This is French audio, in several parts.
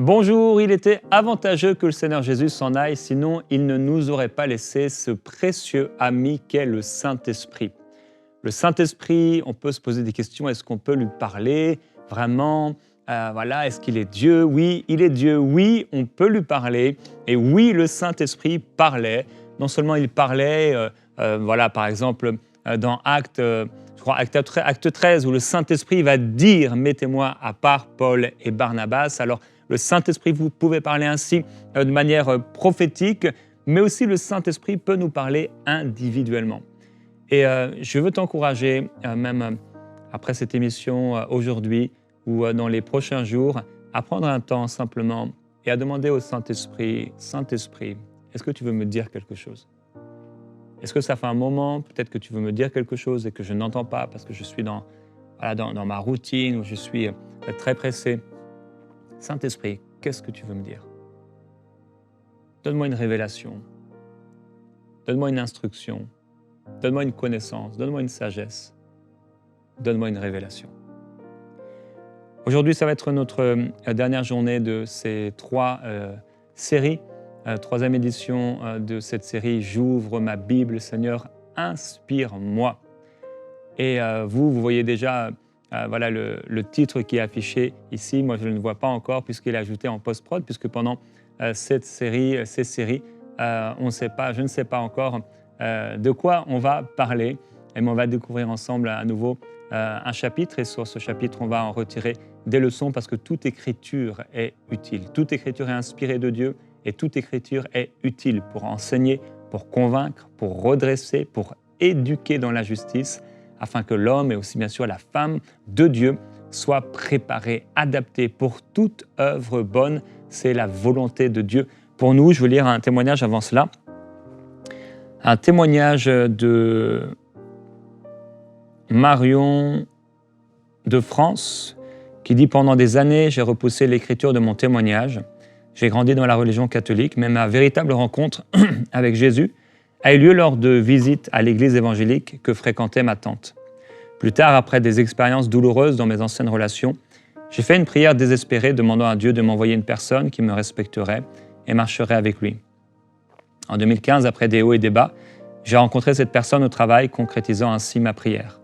Bonjour, il était avantageux que le Seigneur Jésus s'en aille, sinon il ne nous aurait pas laissé ce précieux ami qu'est le Saint-Esprit. Le Saint-Esprit, on peut se poser des questions, est-ce qu'on peut lui parler vraiment? Est-ce qu'il est Dieu? Oui, il est Dieu, oui, on peut lui parler. Et oui, le Saint-Esprit parlait. Non seulement il parlait, par exemple, dans Acte 13, où le Saint-Esprit va dire « Mettez-moi à part Paul et Barnabas ». Alors, le Saint-Esprit, vous pouvez parler ainsi de manière prophétique, mais aussi le Saint-Esprit peut nous parler individuellement. Et je veux t'encourager, même après cette émission aujourd'hui ou dans les prochains jours, à prendre un temps simplement et à demander au Saint-Esprit, « Saint-Esprit, est-ce que tu veux me dire quelque chose? Est-ce que ça fait un moment, peut-être que tu veux me dire quelque chose et que je n'entends pas parce que je suis dans ma routine ou je suis très pressé. Saint-Esprit, qu'est-ce que tu veux me dire? Donne-moi une révélation. Donne-moi une instruction. Donne-moi une connaissance. Donne-moi une sagesse. Donne-moi une révélation. » Aujourd'hui, ça va être notre dernière journée de ces trois séries. Troisième édition de cette série « J'ouvre ma Bible, Seigneur, inspire-moi ». Et vous voyez déjà le titre qui est affiché ici. Moi, je ne le vois pas encore puisqu'il est ajouté en post-prod, puisque pendant ces séries, je ne sais pas encore de quoi on va parler. Et on va découvrir ensemble à nouveau un chapitre. Et sur ce chapitre, on va en retirer des leçons parce que toute écriture est utile. Toute écriture est inspirée de Dieu. Et toute écriture est utile pour enseigner, pour convaincre, pour redresser, pour éduquer dans la justice, afin que l'homme et aussi bien sûr la femme de Dieu soient préparés, adaptés pour toute œuvre bonne. C'est la volonté de Dieu pour nous. Je veux lire un témoignage avant cela. Un témoignage de Marion de France qui dit « Pendant des années, j'ai repoussé l'écriture de mon témoignage. J'ai grandi dans la religion catholique, mais ma véritable rencontre avec Jésus a eu lieu lors de visites à l'église évangélique que fréquentait ma tante. Plus tard, après des expériences douloureuses dans mes anciennes relations, j'ai fait une prière désespérée demandant à Dieu de m'envoyer une personne qui me respecterait et marcherait avec lui. En 2015, après des hauts et des bas, j'ai rencontré cette personne au travail, concrétisant ainsi ma prière.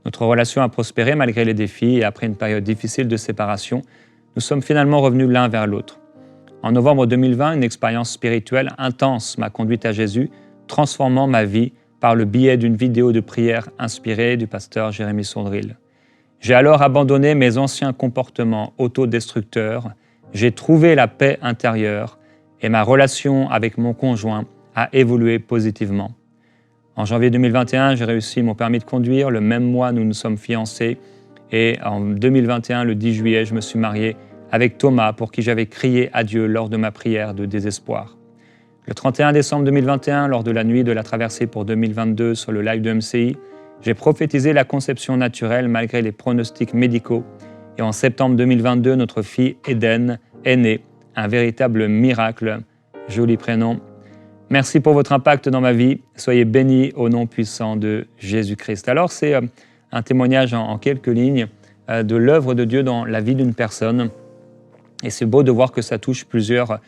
Notre relation a prospéré malgré les défis et après une période difficile de séparation, nous sommes finalement revenus l'un vers l'autre. En novembre 2020, une expérience spirituelle intense m'a conduite à Jésus, transformant ma vie par le biais d'une vidéo de prière inspirée du pasteur Jérémy Sondril. J'ai alors abandonné mes anciens comportements autodestructeurs, j'ai trouvé la paix intérieure et ma relation avec mon conjoint a évolué positivement. En janvier 2021, j'ai réussi mon permis de conduire. Le même mois, nous nous sommes fiancés. Et en 2021, le 10 juillet, je me suis marié avec Thomas, pour qui j'avais crié à Dieu lors de ma prière de désespoir. Le 31 décembre 2021, lors de la nuit de la traversée pour 2022 sur le live de MCI, j'ai prophétisé la conception naturelle malgré les pronostics médicaux. Et en septembre 2022, notre fille Eden est née, un véritable miracle. Joli prénom. Merci pour votre impact dans ma vie. Soyez bénis au nom puissant de Jésus-Christ. Alors, c'est un témoignage en quelques lignes de l'œuvre de Dieu dans la vie d'une personne. Et c'est beau de voir que ça touche plusieurs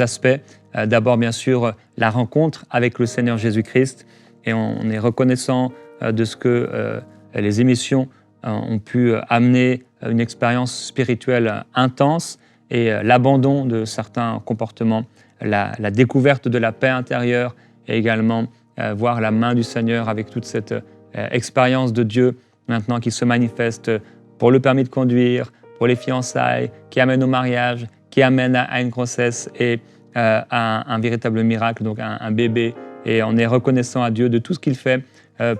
aspects. D'abord, bien sûr, la rencontre avec le Seigneur Jésus-Christ. Et on est reconnaissant de ce que les émissions ont pu amener une expérience spirituelle intense et l'abandon de certains comportements, la découverte de la paix intérieure et également voir la main du Seigneur avec toute cette expérience de Dieu maintenant qui se manifeste pour le permis de conduire, pour les fiançailles, qui amène au mariage, qui amène à une grossesse et à un véritable miracle, donc un bébé. Et on est reconnaissant à Dieu de tout ce qu'il fait.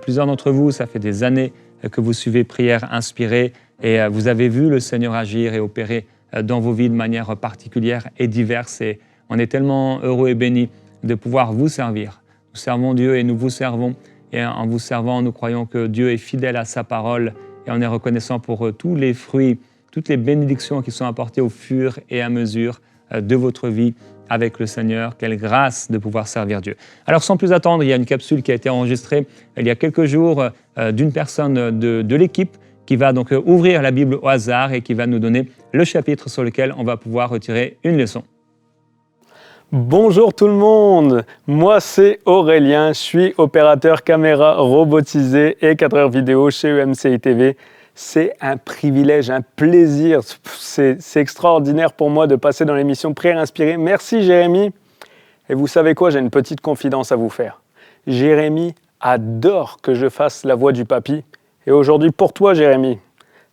Plusieurs d'entre vous, ça fait des années que vous suivez Prière Inspirée et vous avez vu le Seigneur agir et opérer dans vos vies de manière particulière et diverse. Et on est tellement heureux et bénis de pouvoir vous servir. Nous servons Dieu et nous vous servons. Et en vous servant, nous croyons que Dieu est fidèle à sa parole et on est reconnaissant pour tous les fruits, toutes les bénédictions qui sont apportées au fur et à mesure de votre vie avec le Seigneur. Quelle grâce de pouvoir servir Dieu. Alors sans plus attendre, il y a une capsule qui a été enregistrée il y a quelques jours d'une personne de l'équipe qui va donc ouvrir la Bible au hasard et qui va nous donner le chapitre sur lequel on va pouvoir retirer une leçon. Bonjour tout le monde, moi c'est Aurélien, je suis opérateur caméra robotisé et cadreur vidéo chez EMCI TV. C'est un privilège, un plaisir, c'est extraordinaire pour moi de passer dans l'émission Prière inspirée. Merci Jérémy. Et vous savez quoi, j'ai une petite confidence à vous faire. Jérémy adore que je fasse la voix du papy. Et aujourd'hui pour toi Jérémy,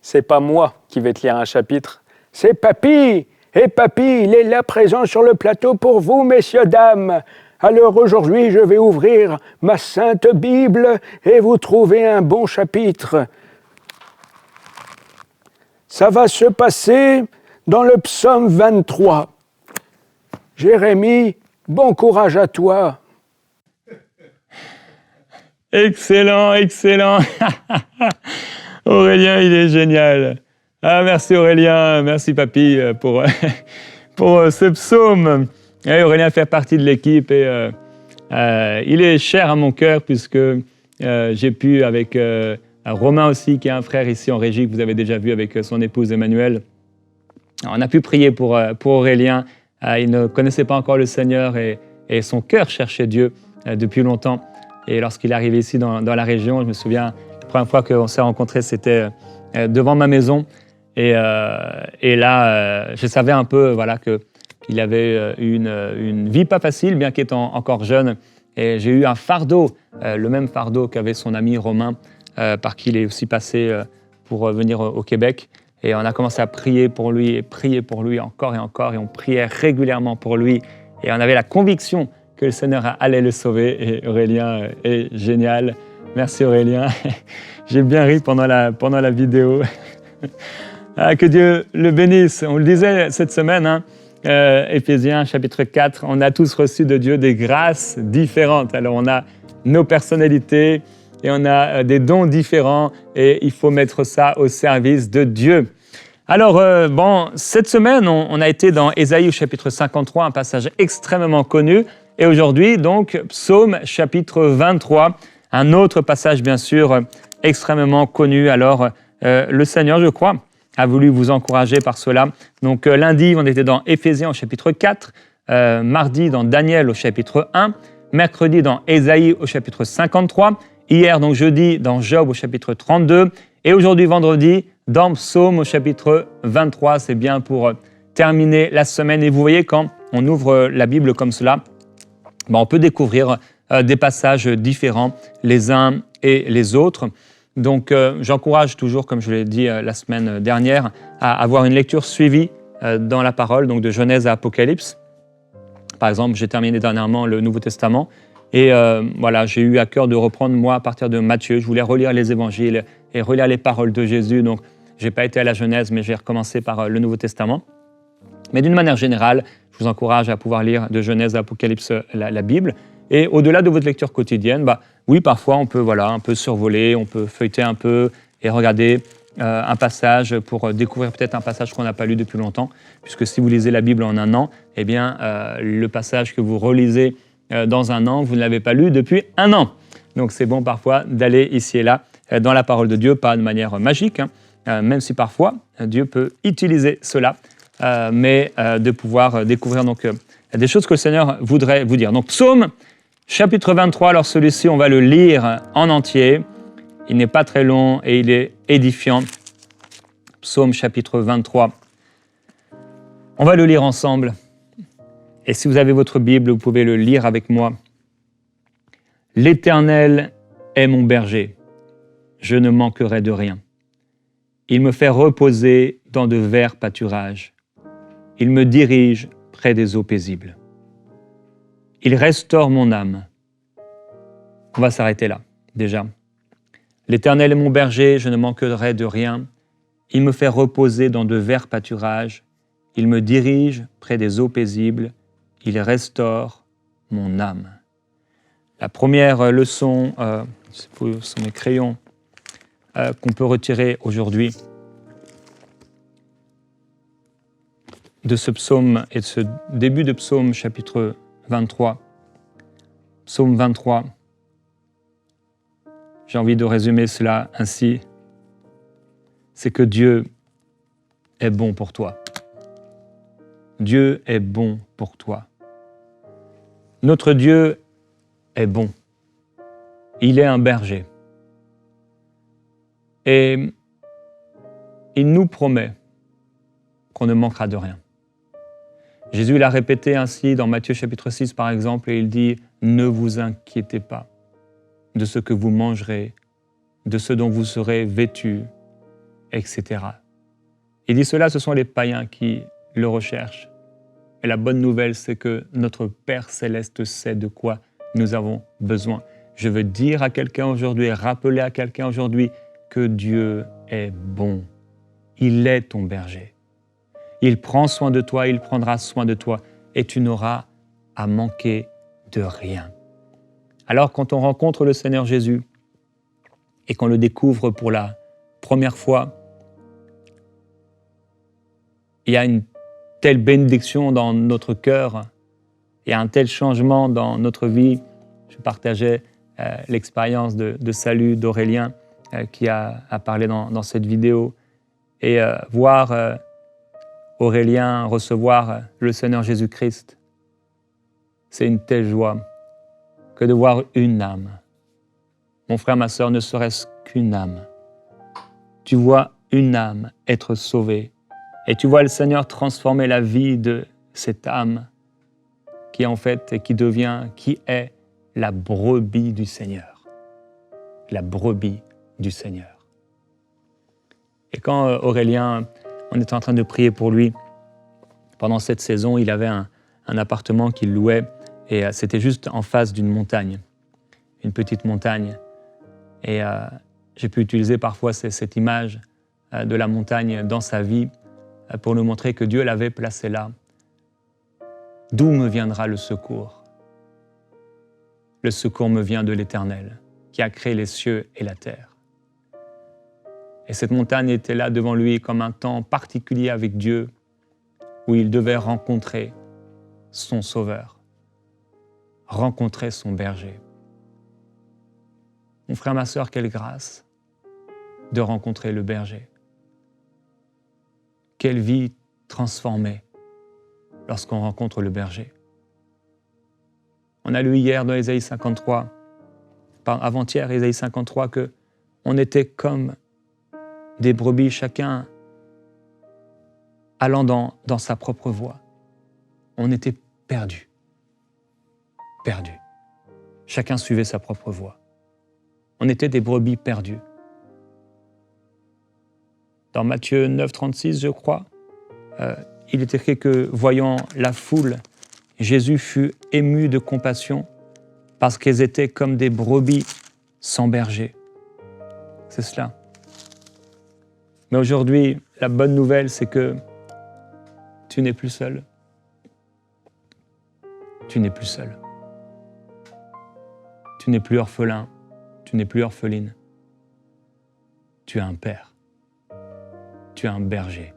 c'est pas moi qui vais te lire un chapitre, c'est papy. Et papy, il est là présent sur le plateau pour vous, messieurs, dames. Alors aujourd'hui, je vais ouvrir ma sainte Bible et vous trouver un bon chapitre. Ça va se passer dans le psaume 23. Jérémy, bon courage à toi. Excellent, excellent. Aurélien, il est génial. Ah, merci Aurélien, merci papy pour ce psaume. Et Aurélien fait partie de l'équipe et il est cher à mon cœur puisque j'ai pu avec Romain aussi, qui est un frère ici en régie que vous avez déjà vu avec son épouse Emmanuel. On a pu prier pour Aurélien. Il ne connaissait pas encore le Seigneur et son cœur cherchait Dieu depuis longtemps. Et lorsqu'il est arrivé ici dans la région, je me souviens, la première fois qu'on s'est rencontrés, c'était devant ma maison. Et là, je savais un peu qu'il avait une vie pas facile, bien qu'étant encore jeune. Et j'ai eu un fardeau, le même fardeau qu'avait son ami Romain, par qui il est aussi passé pour venir au Québec. Et on a commencé à prier pour lui encore et encore. Et on priait régulièrement pour lui. Et on avait la conviction que le Seigneur allait le sauver. Et Aurélien est génial. Merci Aurélien. J'ai bien ri pendant la vidéo. Ah, que Dieu le bénisse. On le disait cette semaine, Éphésiens chapitre 4, on a tous reçu de Dieu des grâces différentes. Alors on a nos personnalités et on a des dons différents et il faut mettre ça au service de Dieu. Alors cette semaine, on a été dans Ésaïe au chapitre 53, un passage extrêmement connu. Et aujourd'hui, donc, Psaume chapitre 23, un autre passage bien sûr extrêmement connu. Alors le Seigneur, je crois, a voulu vous encourager par cela. Donc lundi, on était dans Éphésiens au chapitre 4, mardi dans Daniel au chapitre 1, mercredi dans Ésaïe au chapitre 53, hier donc jeudi dans Job au chapitre 32 et aujourd'hui vendredi dans Psaume au chapitre 23. C'est bien pour terminer la semaine. Et vous voyez, quand on ouvre la Bible comme cela, on peut découvrir des passages différents les uns et les autres. Donc, j'encourage toujours, comme je l'ai dit la semaine dernière, à avoir une lecture suivie dans la parole, donc de Genèse à Apocalypse. Par exemple, j'ai terminé dernièrement le Nouveau Testament et j'ai eu à cœur de reprendre, moi, à partir de Matthieu. Je voulais relire les évangiles et relire les paroles de Jésus. Donc, je n'ai pas été à la Genèse, mais j'ai recommencé par le Nouveau Testament. Mais d'une manière générale, je vous encourage à pouvoir lire de Genèse à Apocalypse la Bible. Et au-delà de votre lecture quotidienne, oui, parfois on peut un peu survoler, on peut feuilleter un peu et regarder un passage pour découvrir peut-être un passage qu'on n'a pas lu depuis longtemps. Puisque si vous lisez la Bible en un an, eh bien, le passage que vous relisez dans un an, vous ne l'avez pas lu depuis un an. Donc c'est bon parfois d'aller ici et là dans la parole de Dieu, pas de manière magique, même si parfois Dieu peut utiliser cela, mais de pouvoir découvrir donc, des choses que le Seigneur voudrait vous dire. Donc Psaume chapitre 23, alors celui-ci, on va le lire en entier. Il n'est pas très long et il est édifiant. Psaume chapitre 23. On va le lire ensemble. Et si vous avez votre Bible, vous pouvez le lire avec moi. « L'Éternel est mon berger. Je ne manquerai de rien. Il me fait reposer dans de verts pâturages. Il me dirige près des eaux paisibles. Il restaure mon âme. » On va s'arrêter là, déjà. L'Éternel est mon berger, je ne manquerai de rien. Il me fait reposer dans de verts pâturages. Il me dirige près des eaux paisibles. Il restaure mon âme. La première leçon, ce sont mes crayons, qu'on peut retirer aujourd'hui de ce psaume et de ce début de psaume chapitre 23. Psaume 23. J'ai envie de résumer cela ainsi. c'est que Dieu est bon pour toi. Dieu est bon pour toi. Notre Dieu est bon. Il est un berger. Et il nous promet qu'on ne manquera de rien. Jésus l'a répété ainsi dans Matthieu chapitre 6 par exemple, et il dit « Ne vous inquiétez pas de ce que vous mangerez, de ce dont vous serez vêtus, etc. » Il dit cela, ce sont les païens qui le recherchent. Et la bonne nouvelle, c'est que notre Père Céleste sait de quoi nous avons besoin. Je veux dire à quelqu'un aujourd'hui, rappeler à quelqu'un aujourd'hui que Dieu est bon. Il est ton berger. Il prend soin de toi, il prendra soin de toi et tu n'auras à manquer de rien. Alors quand on rencontre le Seigneur Jésus et qu'on le découvre pour la première fois, il y a une telle bénédiction dans notre cœur, il y a un tel changement dans notre vie. Je partageais l'expérience de salut d'Aurélien qui a parlé dans cette vidéo. Et voir Aurélien recevoir le Seigneur Jésus-Christ, c'est une telle joie que de voir une âme. Mon frère, ma sœur, ne serait-ce qu'une âme. Tu vois une âme être sauvée et tu vois le Seigneur transformer la vie de cette âme qui en fait et qui est la brebis du Seigneur. La brebis du Seigneur. Et quand Aurélien, on était en train de prier pour lui, pendant cette saison, il avait un appartement qu'il louait et c'était juste en face d'une montagne, une petite montagne. Et j'ai pu utiliser parfois cette image de la montagne dans sa vie pour nous montrer que Dieu l'avait placé là. D'où me viendra le secours? Le secours me vient de l'Éternel, qui a créé les cieux et la terre. Et cette montagne était là devant lui comme un temps particulier avec Dieu, où il devait rencontrer son Sauveur, rencontrer son berger. Mon frère, ma sœur, quelle grâce de rencontrer le berger. Quelle vie transformée lorsqu'on rencontre le berger. On a lu hier dans Ésaïe 53, avant-hier, Ésaïe 53, que on était comme des brebis, chacun allant dans sa propre voie. On était perdus. Perdus. Chacun suivait sa propre voie. On était des brebis perdues. Dans Matthieu 9, 36, je crois, il est écrit que, voyant la foule, Jésus fut ému de compassion parce qu'elles étaient comme des brebis sans berger. C'est cela. Mais aujourd'hui, la bonne nouvelle, c'est que tu n'es plus seul. Tu n'es plus seul. Tu n'es plus orphelin. Tu n'es plus orpheline. Tu as un père. Tu as un berger.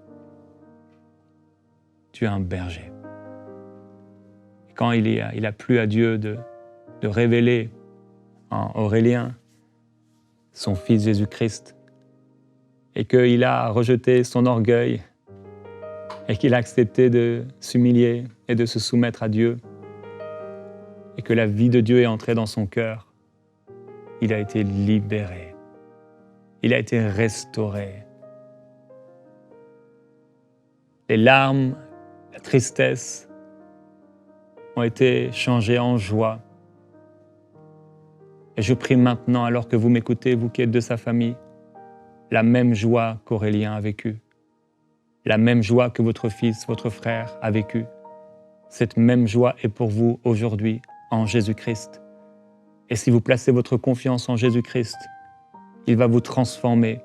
Tu as un berger. Et quand il a plu à Dieu de révéler en Aurélien son fils Jésus-Christ, et qu'il a rejeté son orgueil, et qu'il a accepté de s'humilier et de se soumettre à Dieu, et que la vie de Dieu est entrée dans son cœur, il a été libéré. Il a été restauré. Les larmes, la tristesse ont été changées en joie. Et je prie maintenant, alors que vous m'écoutez, vous qui êtes de sa famille, la même joie qu'Aurélien a vécue, la même joie que votre fils, votre frère a vécue. Cette même joie est pour vous aujourd'hui en Jésus-Christ. Et si vous placez votre confiance en Jésus-Christ, il va vous transformer,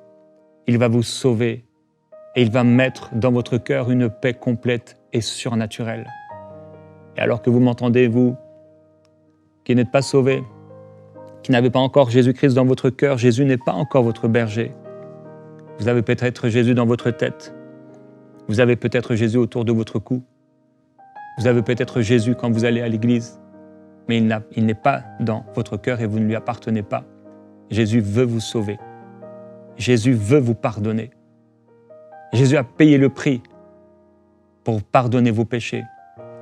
il va vous sauver et il va mettre dans votre cœur une paix complète et surnaturelle. Et alors que vous m'entendez, vous, qui n'êtes pas sauvés, qui n'avez pas encore Jésus-Christ dans votre cœur, Jésus n'est pas encore votre berger. Vous avez peut-être Jésus dans votre tête. Vous avez peut-être Jésus autour de votre cou. Vous avez peut-être Jésus quand vous allez à l'église, mais il n'est pas dans votre cœur et vous ne lui appartenez pas. Jésus veut vous sauver. Jésus veut vous pardonner. Jésus a payé le prix pour pardonner vos péchés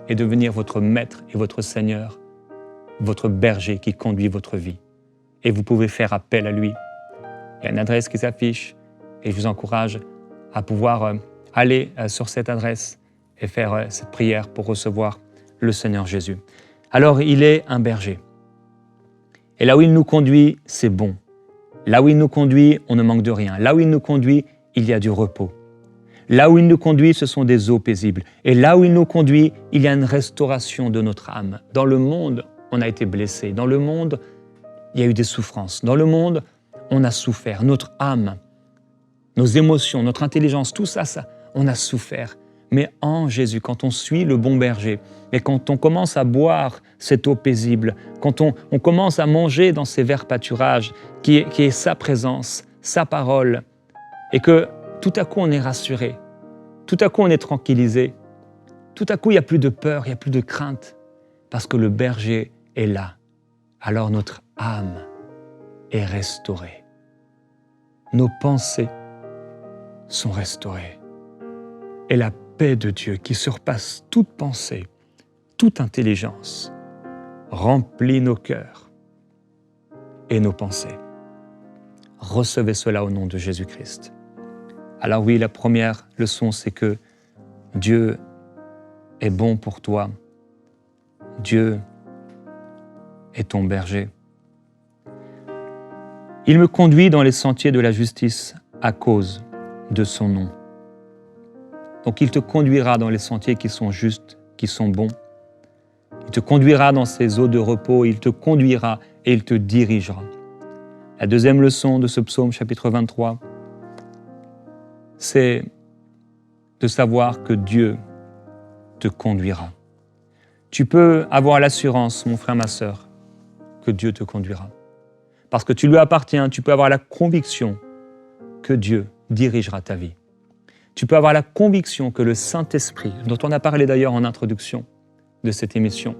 et devenir votre maître et votre Seigneur, votre berger qui conduit votre vie. Et vous pouvez faire appel à lui. Il y a une adresse qui s'affiche et je vous encourage à pouvoir aller sur cette adresse et faire cette prière pour recevoir le Seigneur Jésus. Alors, il est un berger. Et là où il nous conduit, c'est bon. Là où il nous conduit, on ne manque de rien. Là où il nous conduit, il y a du repos. Là où il nous conduit, ce sont des eaux paisibles. Et là où il nous conduit, il y a une restauration de notre âme. Dans le monde, on a été blessé. Dans le monde, il y a eu des souffrances. Dans le monde, on a souffert. Notre âme, nos émotions, notre intelligence, tout ça, on a souffert. Mais en Jésus, quand on suit le bon berger, et quand on commence à boire cette eau paisible, quand on commence à manger dans ces verts pâturages, qui est sa présence, sa parole, et que tout à coup on est rassuré, tout à coup on est tranquillisé, tout à coup il n'y a plus de peur, il n'y a plus de crainte, parce que le berger est là. Alors notre âme est restaurée. Nos pensées sont restaurées. Et la paix de Dieu qui surpasse toute pensée, toute intelligence, remplit nos cœurs et nos pensées. Recevez cela au nom de Jésus-Christ. Alors oui, la première leçon, c'est que Dieu est bon pour toi. Dieu est ton berger. Il me conduit dans les sentiers de la justice à cause de son nom. Donc il te conduira dans les sentiers qui sont justes, qui sont bons. Il te conduira dans ces eaux de repos, il te conduira et il te dirigera. La deuxième leçon de ce psaume, chapitre 23, c'est de savoir que Dieu te conduira. Tu peux avoir l'assurance, mon frère, ma sœur, que Dieu te conduira. Parce que tu lui appartiens, tu peux avoir la conviction que Dieu dirigera ta vie. Tu peux avoir la conviction que le Saint-Esprit, dont on a parlé d'ailleurs en introduction de cette émission,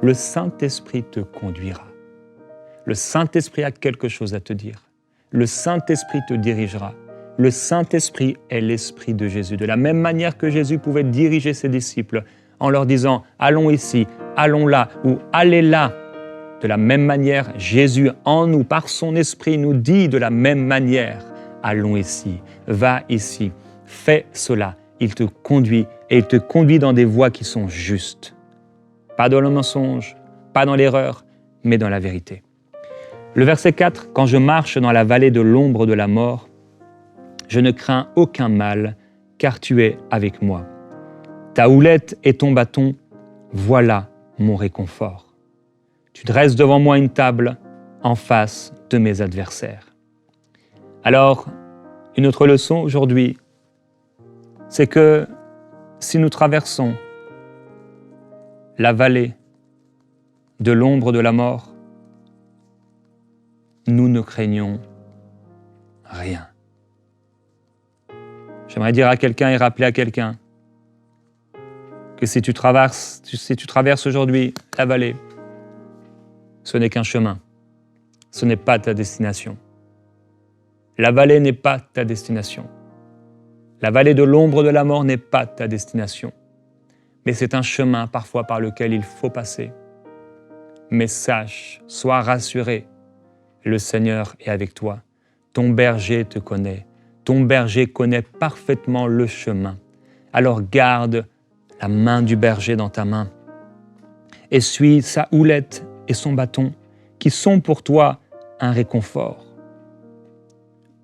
le Saint-Esprit te conduira. Le Saint-Esprit a quelque chose à te dire. Le Saint-Esprit te dirigera. Le Saint-Esprit est l'Esprit de Jésus. De la même manière que Jésus pouvait diriger ses disciples en leur disant « allons ici, allons là » ou « allez là », de la même manière, Jésus en nous, par son Esprit, nous dit de la même manière « allons ici, va ici ». Fais cela, il te conduit et il te conduit dans des voies qui sont justes. Pas dans le mensonge, pas dans l'erreur, mais dans la vérité. Le verset 4, « Quand je marche dans la vallée de l'ombre de la mort, je ne crains aucun mal, car tu es avec moi. Ta houlette et ton bâton, voilà mon réconfort. Tu dresses devant moi une table en face de mes adversaires. » Alors, une autre leçon aujourd'hui, c'est que si nous traversons la vallée de l'ombre de la mort, nous ne craignons rien. J'aimerais dire à quelqu'un et rappeler à quelqu'un que si tu traverses aujourd'hui la vallée, ce n'est qu'un chemin, ce n'est pas ta destination. La vallée n'est pas ta destination. La vallée de l'ombre de la mort n'est pas ta destination, mais c'est un chemin parfois par lequel il faut passer. Mais sache, sois rassuré, le Seigneur est avec toi. Ton berger te connaît. Ton berger connaît parfaitement le chemin. Alors garde la main du berger dans ta main. Essuie sa houlette et son bâton, qui sont pour toi un réconfort.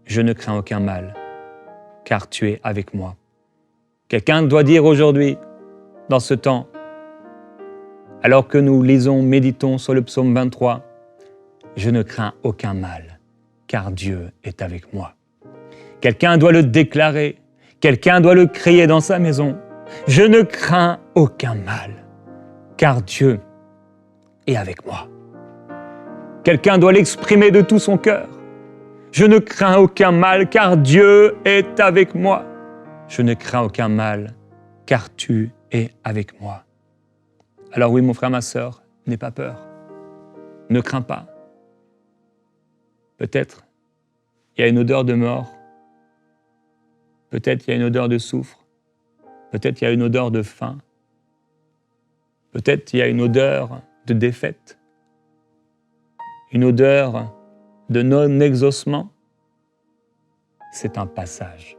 Je ne crains aucun mal, car tu es avec moi. Quelqu'un doit dire aujourd'hui, dans ce temps, alors que nous lisons, méditons sur le psaume 23, je ne crains aucun mal, car Dieu est avec moi. Quelqu'un doit le déclarer, quelqu'un doit le crier dans sa maison. Je ne crains aucun mal, car Dieu est avec moi. Quelqu'un doit l'exprimer de tout son cœur. Je ne crains aucun mal, car Dieu est avec moi. Je ne crains aucun mal, car tu es avec moi. Alors oui, mon frère, ma sœur, n'aie pas peur. Ne crains pas. Peut-être il y a une odeur de mort Peut-être il y a une odeur de soufre. Peut-être il y a une odeur de faim. Peut-être il y a une odeur de défaite. Une odeur de non-exaucement. C'est un passage.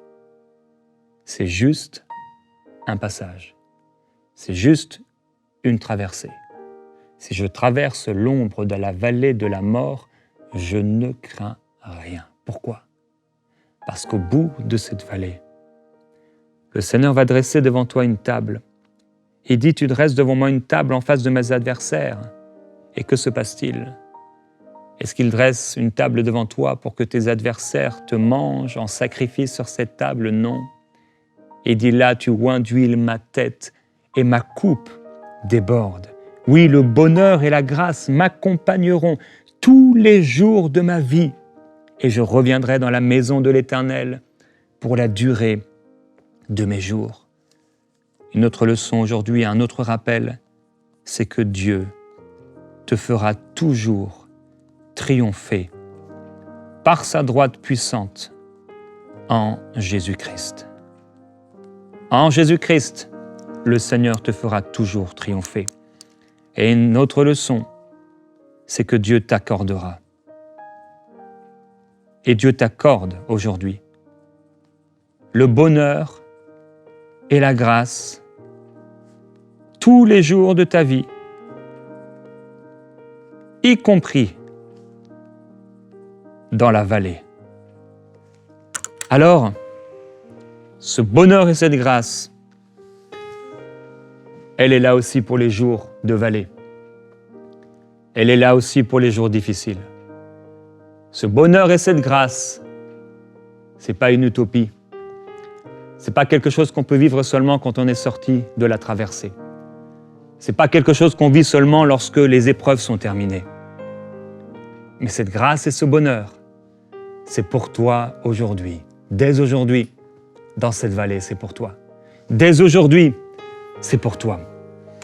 C'est juste un passage. C'est juste une traversée. Si je traverse l'ombre de la vallée de la mort, je ne crains rien. Pourquoi? Parce qu'au bout de cette vallée, le Seigneur va dresser devant toi une table. Il dit, tu dresses devant moi une table en face de mes adversaires. Et que se passe-t-il? Est-ce qu'il dresse une table devant toi pour que tes adversaires te mangent en sacrifice sur cette table? Non. Il dit, là, tu oins d'huile ma tête et ma coupe déborde. Oui, le bonheur et la grâce m'accompagneront tous les jours de ma vie et je reviendrai dans la maison de l'Éternel pour la durée de mes jours. Une autre leçon aujourd'hui, un autre rappel, c'est que Dieu te fera toujours triompher par sa droite puissante en Jésus-Christ. En Jésus-Christ, le Seigneur te fera toujours triompher. Et une autre leçon, c'est que Dieu t'accordera. Et Dieu t'accorde aujourd'hui le bonheur et la grâce tous les jours de ta vie, y compris dans la vallée. Alors, ce bonheur et cette grâce, elle est là aussi pour les jours de vallée. Elle est là aussi pour les jours difficiles. Ce bonheur et cette grâce, ce n'est pas une utopie. Ce n'est pas quelque chose qu'on peut vivre seulement quand on est sorti de la traversée. Ce n'est pas quelque chose qu'on vit seulement lorsque les épreuves sont terminées. Mais cette grâce et ce bonheur, c'est pour toi aujourd'hui. Dès aujourd'hui, dans cette vallée, c'est pour toi. Dès aujourd'hui, c'est pour toi.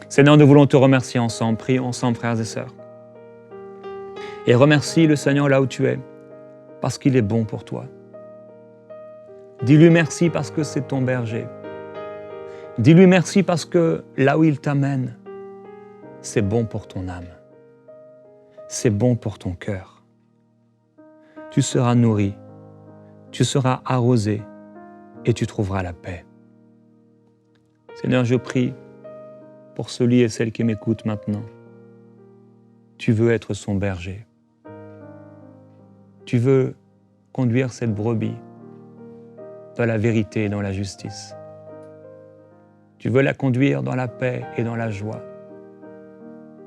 Seigneur, nous voulons te remercier ensemble. Prions ensemble, frères et sœurs. Et remercie le Seigneur là où tu es, parce qu'il est bon pour toi. Dis-lui merci parce que c'est ton berger. Dis-lui merci parce que là où il t'amène, c'est bon pour ton âme. C'est bon pour ton cœur. Tu seras nourri, tu seras arrosé et tu trouveras la paix. Seigneur, je prie pour celui et celle qui m'écoutent maintenant. Tu veux être son berger. Tu veux conduire cette brebis dans la vérité et dans la justice. Tu veux la conduire dans la paix et dans la joie.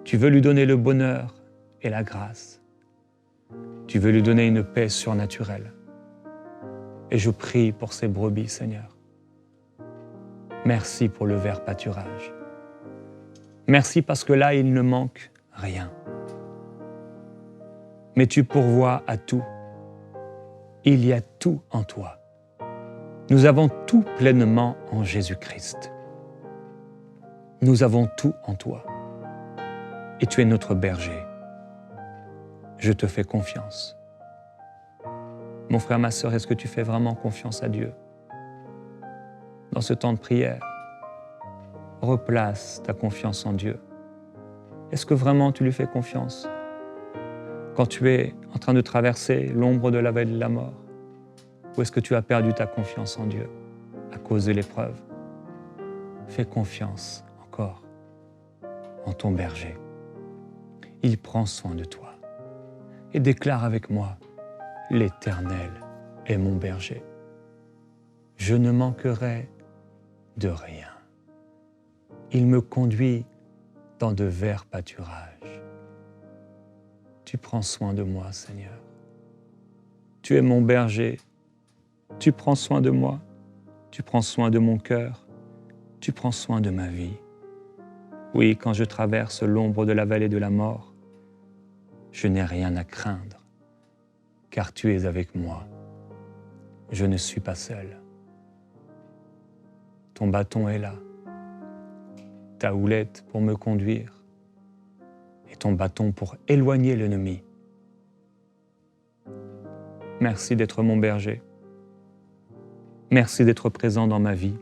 Tu veux lui donner le bonheur et la grâce. Tu veux lui donner une paix surnaturelle. Et je prie pour ces brebis, Seigneur. Merci pour le vert pâturage. Merci parce que là, il ne manque rien. Mais tu pourvois à tout. Il y a tout en toi. Nous avons tout pleinement en Jésus-Christ. Nous avons tout en toi. Et tu es notre berger. Je te fais confiance. Mon frère, ma sœur, est-ce que tu fais vraiment confiance à Dieu? Dans ce temps de prière, replace ta confiance en Dieu. Est-ce que vraiment tu lui fais confiance? Quand tu es en train de traverser l'ombre de la vallée de la mort, ou est-ce que tu as perdu ta confiance en Dieu à cause de l'épreuve? Fais confiance encore en ton berger. Il prend soin de toi. Et déclare avec moi, l'Éternel est mon berger. Je ne manquerai de rien. Il me conduit dans de verts pâturages. Tu prends soin de moi, Seigneur. Tu es mon berger. Tu prends soin de moi. Tu prends soin de mon cœur. Tu prends soin de ma vie. Oui, quand je traverse l'ombre de la vallée de la mort, je n'ai rien à craindre, car tu es avec moi. Je ne suis pas seul. Ton bâton est là, ta houlette pour me conduire, et ton bâton pour éloigner l'ennemi. Merci d'être mon berger. Merci d'être présent dans ma vie.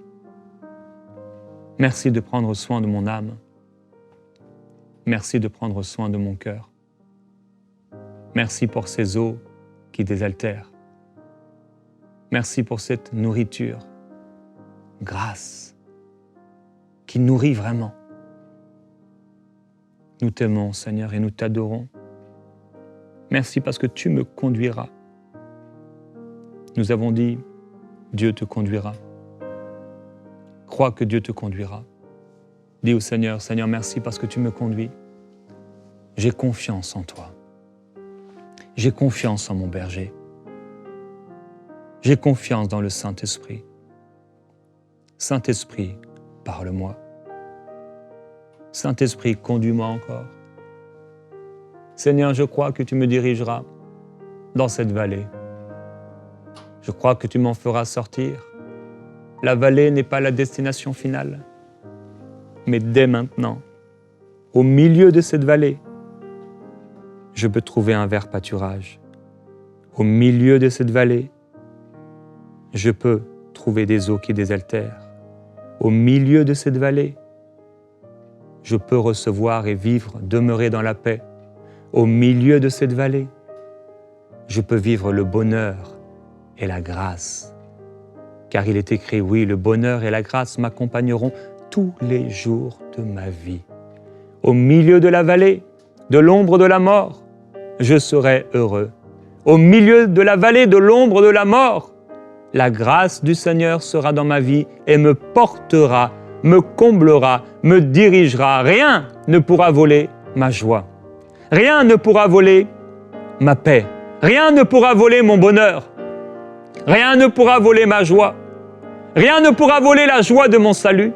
Merci de prendre soin de mon âme. Merci de prendre soin de mon cœur. Merci pour ces eaux qui désaltèrent. Merci pour cette nourriture, grâce, qui nourrit vraiment. Nous t'aimons, Seigneur, et nous t'adorons. Merci parce que tu me conduiras. Nous avons dit, Dieu te conduira. Crois que Dieu te conduira. Dis au Seigneur, Seigneur, merci parce que tu me conduis. J'ai confiance en toi. J'ai confiance en mon berger. J'ai confiance dans le Saint-Esprit. Saint-Esprit, parle-moi. Saint-Esprit, conduis-moi encore. Seigneur, je crois que tu me dirigeras dans cette vallée. Je crois que tu m'en feras sortir. La vallée n'est pas la destination finale. Mais dès maintenant, au milieu de cette vallée, je peux trouver un vert pâturage. Au milieu de cette vallée, je peux trouver des eaux qui désaltèrent. Au milieu de cette vallée, je peux recevoir et vivre, demeurer dans la paix. Au milieu de cette vallée, je peux vivre le bonheur et la grâce. Car il est écrit, oui, le bonheur et la grâce m'accompagneront tous les jours de ma vie. Au milieu de la vallée, de l'ombre de la mort, je serai heureux. Au milieu de la vallée de l'ombre de la mort, la grâce du Seigneur sera dans ma vie et me portera, me comblera, me dirigera. Rien ne pourra voler ma joie. Rien ne pourra voler ma paix. Rien ne pourra voler mon bonheur. Rien ne pourra voler ma joie. Rien ne pourra voler la joie de mon salut.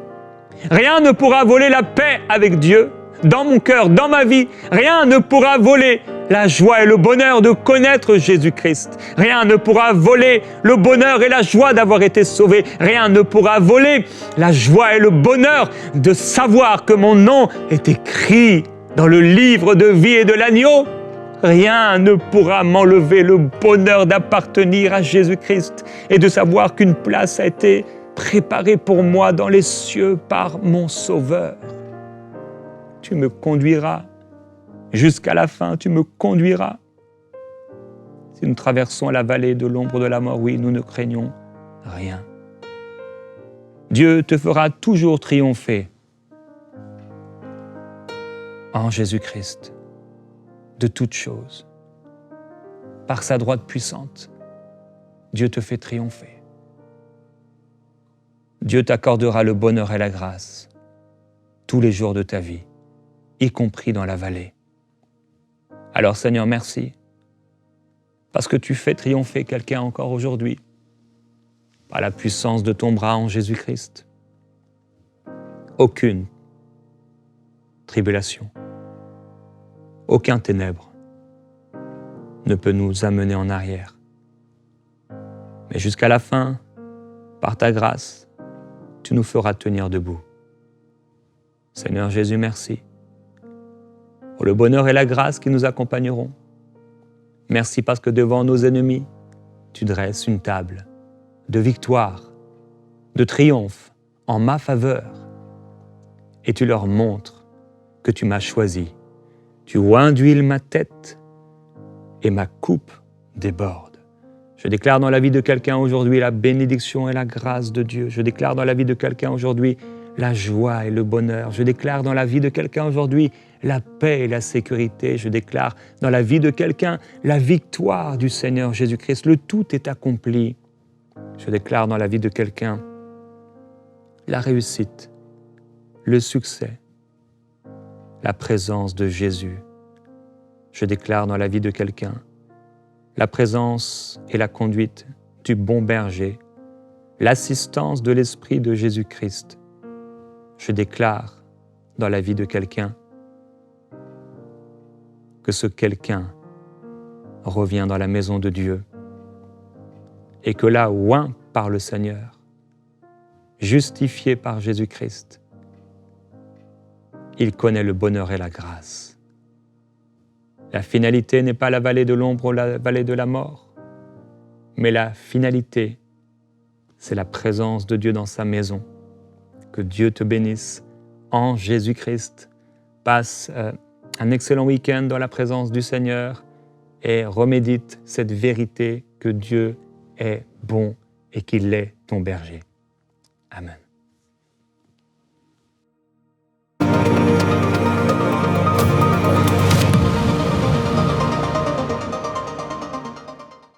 Rien ne pourra voler la paix avec Dieu, dans mon cœur, dans ma vie. Rien ne pourra voler la joie et le bonheur de connaître Jésus-Christ. Rien ne pourra voler le bonheur et la joie d'avoir été sauvé. Rien ne pourra voler la joie et le bonheur de savoir que mon nom est écrit dans le livre de vie et de l'agneau. Rien ne pourra m'enlever le bonheur d'appartenir à Jésus-Christ et de savoir qu'une place a été préparée pour moi dans les cieux par mon Sauveur. Tu me conduiras jusqu'à la fin, tu me conduiras. Si nous traversons la vallée de l'ombre de la mort, oui, nous ne craignons rien. Dieu te fera toujours triompher en Jésus-Christ de toutes choses. Par sa droite puissante, Dieu te fait triompher. Dieu t'accordera le bonheur et la grâce tous les jours de ta vie, y compris dans la vallée. Alors Seigneur, merci, parce que tu fais triompher quelqu'un encore aujourd'hui, par la puissance de ton bras en Jésus-Christ. Aucune tribulation, aucun ténèbre ne peut nous amener en arrière. Mais jusqu'à la fin, par ta grâce, tu nous feras tenir debout. Seigneur Jésus, merci pour le bonheur et la grâce qui nous accompagneront. Merci parce que devant nos ennemis, tu dresses une table de victoire, de triomphe en ma faveur. Et tu leur montres que tu m'as choisi. Tu oins d'huile ma tête et ma coupe déborde. Je déclare dans la vie de quelqu'un aujourd'hui la bénédiction et la grâce de Dieu. Je déclare dans la vie de quelqu'un aujourd'hui la joie et le bonheur. Je déclare dans la vie de quelqu'un aujourd'hui la paix et la sécurité. Je déclare dans la vie de quelqu'un la victoire du Seigneur Jésus-Christ. Le tout est accompli. Je déclare dans la vie de quelqu'un la réussite, le succès, la présence de Jésus. Je déclare dans la vie de quelqu'un la présence et la conduite du bon berger, l'assistance de l'Esprit de Jésus-Christ. Je déclare dans la vie de quelqu'un que ce quelqu'un revient dans la maison de Dieu et que là, oint par le Seigneur, justifié par Jésus-Christ, il connaît le bonheur et la grâce. La finalité n'est pas la vallée de l'ombre ou la vallée de la mort, mais la finalité, c'est la présence de Dieu dans sa maison. Que Dieu te bénisse en Jésus-Christ. Passe un excellent week-end dans la présence du Seigneur et remédite cette vérité que Dieu est bon et qu'il est ton berger. Amen.